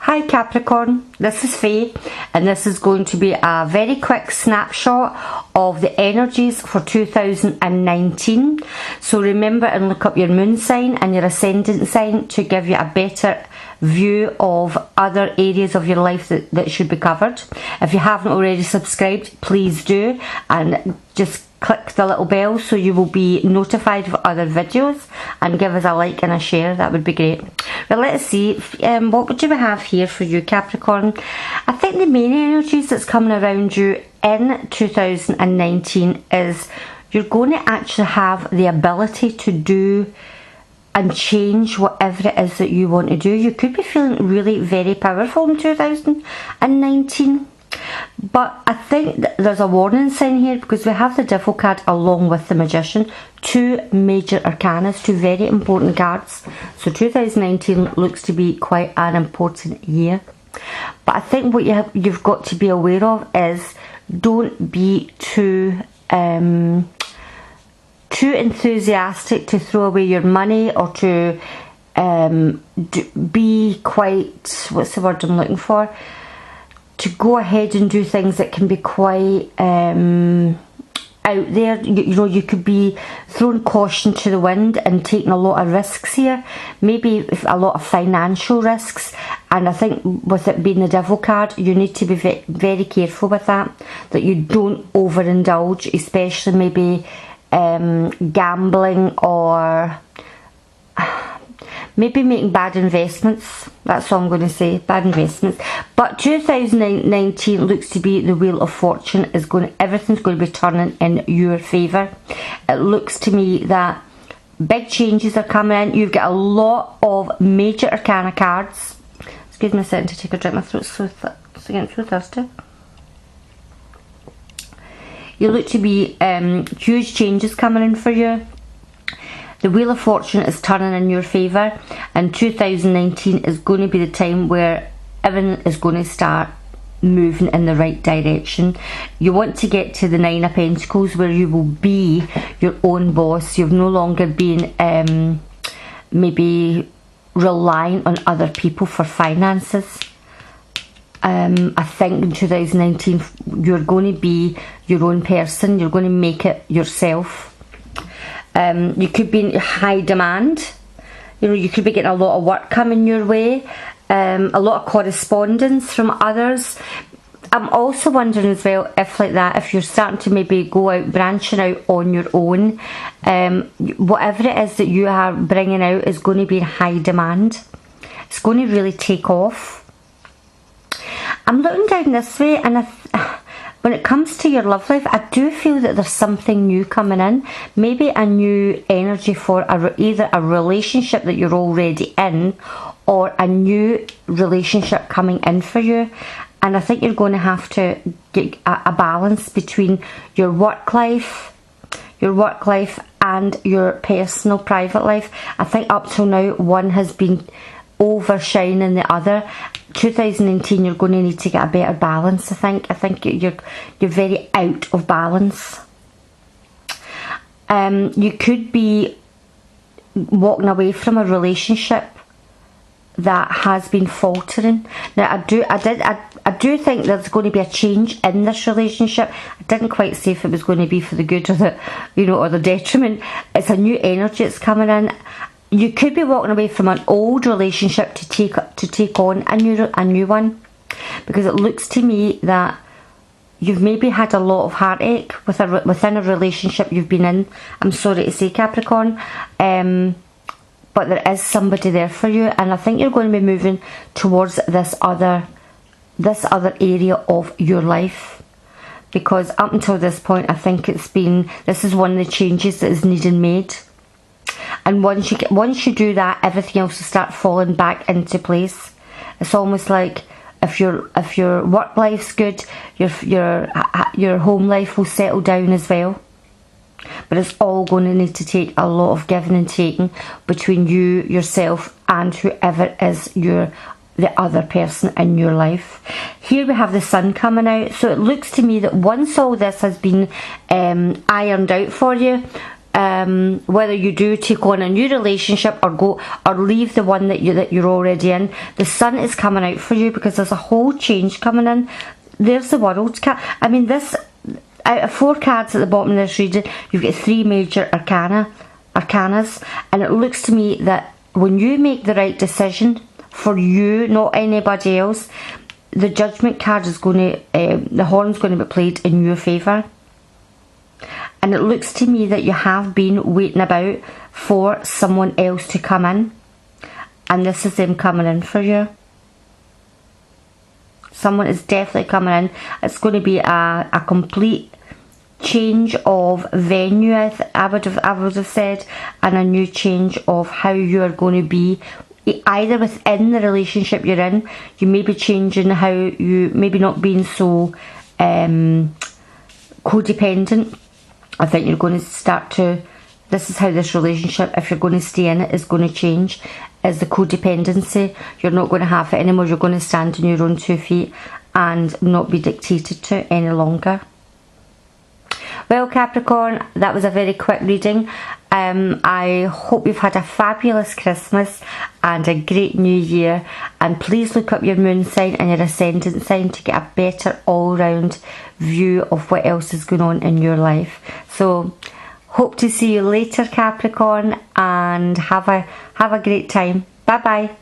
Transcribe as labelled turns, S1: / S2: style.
S1: Hi Capricorn, this is Faye and this is going to be a very quick snapshot of the energies for 2019. So remember and look up your moon sign and your ascendant sign to give you a better view of other areas of your life that should be covered. If you haven't already subscribed, please do, and just click the little bell so you will be notified of other videos, and give us a like and a share. That would be great. Well, let's see, what do we have here for you Capricorn? I think the main energies that's coming around you in 2019 is you're going to actually have the ability to do and change whatever it is that you want to do. You could be feeling really very powerful in 2019. But I think there's a warning sign here, because we have the Devil card along with the Magician, two major arcana, two very important cards. So 2019 looks to be quite an important year. But I think what you've got to be aware of is don't be too enthusiastic to throw away your money, or to be quite, what's the word I'm looking for? To go ahead and do things that can be quite out there. You know, you could be throwing caution to the wind and taking a lot of risks here, maybe a lot of financial risks. And I think with it being the Devil card, you need to be very careful with that you don't overindulge, especially maybe gambling, or maybe making bad investments. That's all I'm going to say, bad investments. But 2019 looks to be the Wheel of Fortune is everything's going to be turning in your favour. It looks to me that big changes are coming in. You've got a lot of major arcana cards. Excuse me a second to take a drink, my throat's so getting so thirsty. You look to be huge changes coming in for you. The Wheel of Fortune is turning in your favour, and 2019 is going to be the time where everything is going to start moving in the right direction. You want to get to the Nine of Pentacles, where you will be your own boss. You've no longer been maybe relying on other people for finances. I think in 2019 you're going to be your own person. You're going to make it yourself. You could be in high demand. You know, you could be getting a lot of work coming your way, a lot of correspondence from others. I'm also wondering as well if you're starting to maybe go out, branching out on your own, whatever it is that you are bringing out is going to be in high demand. It's going to really take off. I'm looking down this way, and when it comes to your love life, I do feel that there's something new coming in. Maybe a new energy for either a relationship that you're already in, or a new relationship coming in for you. And I think you're going to have to get a balance between your work life and your personal private life. I think up till now one has been overshining the other. 2019 you're going to need to get a better balance. I think you're very out of balance. You could be walking away from a relationship that has been faltering. Now I do think there's going to be a change in this relationship. I didn't quite say if it was going to be for the good or the, you know, or the detriment. It's a new energy that's coming in. You could be walking away from an old relationship to take on a new one, because it looks to me that you've maybe had a lot of heartache within a relationship you've been in. I'm sorry to say, Capricorn, but there is somebody there for you, and I think you're going to be moving towards this other area of your life, because up until this point I think this is one of the changes that is needing made. And once you do that, everything else will start falling back into place. It's almost like if your work life's good, your home life will settle down as well. But it's all going to need to take a lot of giving and taking between you, yourself, and whoever is the other person in your life. Here we have the Sun coming out. So it looks to me that once all this has been ironed out for you, whether you do take on a new relationship or go or leave the one that you're already in, the sun is coming out for you because there's a whole change coming in. There's the World card. I mean, this, out of 4 cards at the bottom of this reading, you've got 3 major arcanas, and it looks to me that when you make the right decision for you, not anybody else, the Judgment card is going to, the horn's going to be played in your favour. And it looks to me that you have been waiting about for someone else to come in. And this is them coming in for you. Someone is definitely coming in. It's going to be a complete change of venue, I would have said. And a new change of how you are going to be. Either within the relationship you're in. You may be changing how you, maybe not being so codependent. I think you're going to start to, this is how this relationship, if you're going to stay in it, is going to change, is the codependency. You're not going to have it anymore. You're going to stand on your own 2 feet and not be dictated to any longer. Well, Capricorn, that was a very quick reading. I hope you've had a fabulous Christmas and a great new year, and please look up your moon sign and your ascendant sign to get a better all-round view of what else is going on in your life. So hope to see you later, Capricorn, and have a great time. Bye bye.